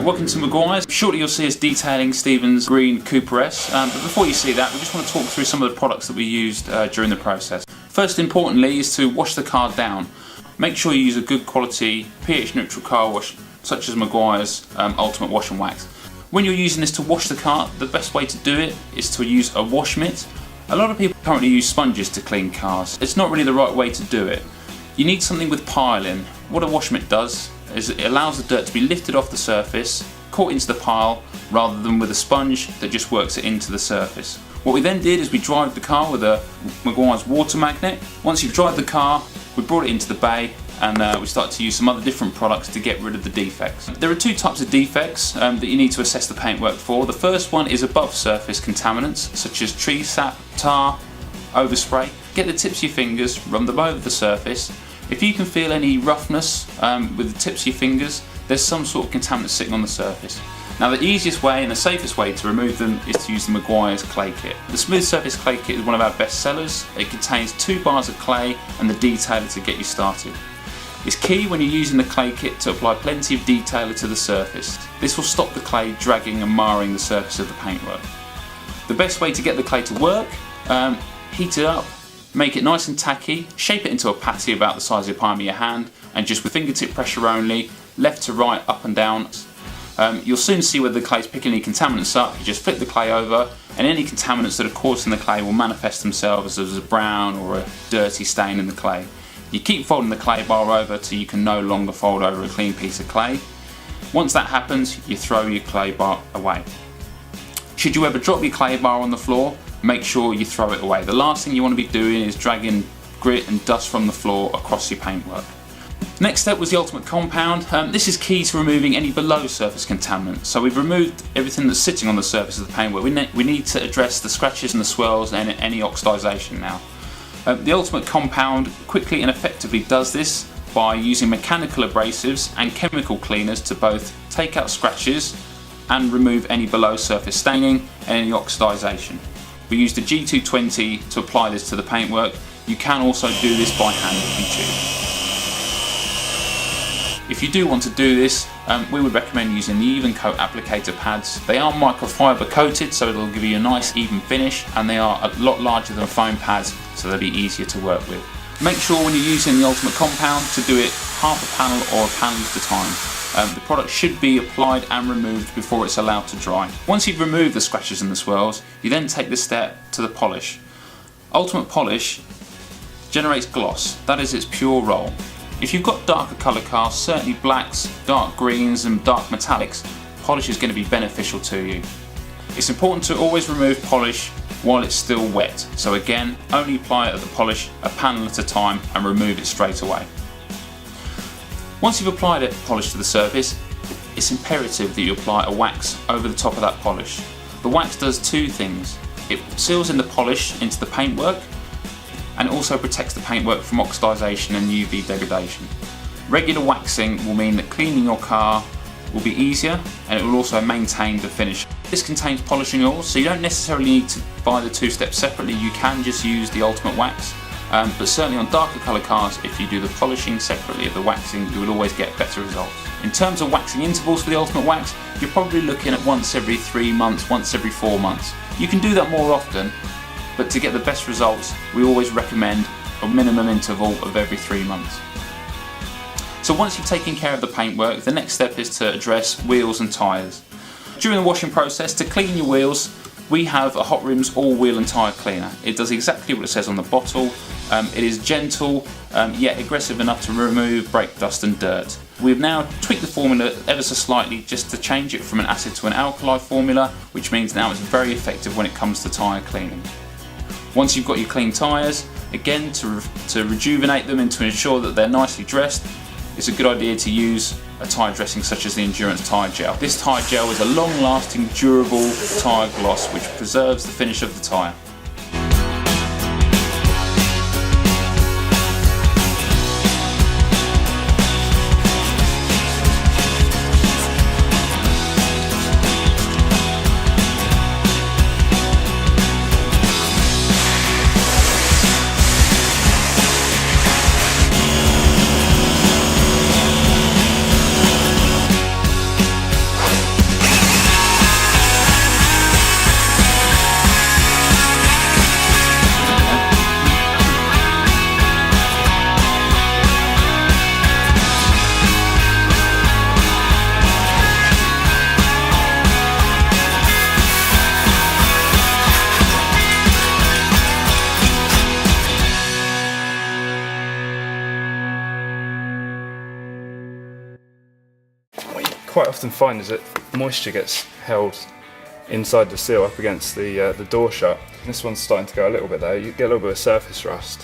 Welcome to Maguire's. Shortly you'll see us detailing Stephen's green Cooper S, but before you see that we just want to talk through some of the products that we used during the process. First importantly is to wash the car down. Make sure you use a good quality pH neutral car wash such as Maguire's Ultimate Wash and Wax. When you're using this to wash the car, the best way to do it is to use a wash mitt. A lot of people currently use sponges to clean cars. It's not really the right way to do it. You need something with pile in. What a wash mitt does is it allows the dirt to be lifted off the surface, caught into the pile, rather than with a sponge that just works it into the surface. What we then did is we dried the car with a Maguire's water magnet. Once you've dried the car, we brought it into the bay and we started to use some other different products to get rid of the defects. There are two types of defects that you need to assess the paintwork for. The first one is above surface contaminants such as tree sap, tar, overspray. Get the tips of your fingers, run them over the surface. If you can feel any roughness with the tips of your fingers, there's some sort of contaminant sitting on the surface. Now the easiest way and the safest way to remove them is to use the Maguire's clay kit. The smooth surface clay kit is one of our best sellers. It contains 2 bars of clay and the detailer to get you started. It's key when you're using the clay kit to apply plenty of detailer to the surface. This will stop the clay dragging and marring the surface of the paintwork. The best way to get the clay to work, heat it up, make it nice and tacky, shape it into a patty about the size of the palm of your hand, and just with fingertip pressure only, left to right, up and down. You'll soon see whether the clay is picking any contaminants up. You just flip the clay over and any contaminants that are caused in the clay will manifest themselves as a brown or a dirty stain in the clay. You keep folding the clay bar over till you can no longer fold over a clean piece of clay. Once that happens, you throw your clay bar away. Should you ever drop your clay bar on the floor, make sure you throw it away. The last thing you want to be doing is dragging grit and dust from the floor across your paintwork. Next step was the Ultimate Compound. This is key to removing any below surface contaminants. So we've removed everything that's sitting on the surface of the paintwork. We need to address the scratches and the swirls and any oxidisation now. The Ultimate Compound quickly and effectively does this by using mechanical abrasives and chemical cleaners to both take out scratches and remove any below surface staining and any oxidisation. We used a G220 to apply this to the paintwork. You can also do this by hand if you choose. If you do want to do this, we would recommend using the Even Coat applicator pads. They are microfiber coated, so it'll give you a nice even finish, and they are a lot larger than foam pads, so they'll be easier to work with. Make sure when you're using the Ultimate Compound to do it half a panel or a panel at a time. The product should be applied and removed before it's allowed to dry. Once you've removed the scratches and the swirls, you then take the step to the polish. Ultimate Polish generates gloss, that is its pure roll. If you've got darker colour cars, certainly blacks, dark greens and dark metallics, polish is going to be beneficial to you. It's important to always remove polish while it's still wet, so again, only apply it at the polish a panel at a time and remove it straight away. Once you've applied it polish to the surface, it's imperative that you apply a wax over the top of that polish. The wax does 2 things. It seals in the polish into the paintwork and also protects the paintwork from oxidisation and UV degradation. Regular waxing will mean that cleaning your car will be easier and it will also maintain the finish. This contains polishing oils, so you don't necessarily need to buy the 2 steps separately. You can just use the Ultimate Wax, but certainly on darker colour cars, if you do the polishing separately of the waxing, you will always get better results. In terms of waxing intervals for the Ultimate Wax, you're probably looking at once every 3 months, once every 4 months. You can do that more often, but to get the best results, we always recommend a minimum interval of every 3 months. So once you've taken care of the paintwork, the next step is to address wheels and tyres. During the washing process, to clean your wheels, we have a Hot Rims all wheel and tyre cleaner. It does exactly what it says on the bottle. It is gentle, yet aggressive enough to remove brake dust and dirt. We've now tweaked the formula ever so slightly just to change it from an acid to an alkali formula, which means now it's very effective when it comes to tyre cleaning. Once you've got your clean tyres, again to rejuvenate them and to ensure that they're nicely dressed, it's a good idea to use a tyre dressing such as the Endurance Tyre Gel. This tyre gel is a long-lasting, durable tyre gloss which preserves the finish of the tyre. quite often find is that moisture gets held inside the seal up against the door shut. This one's starting to go a little bit there. You get a little bit of surface rust.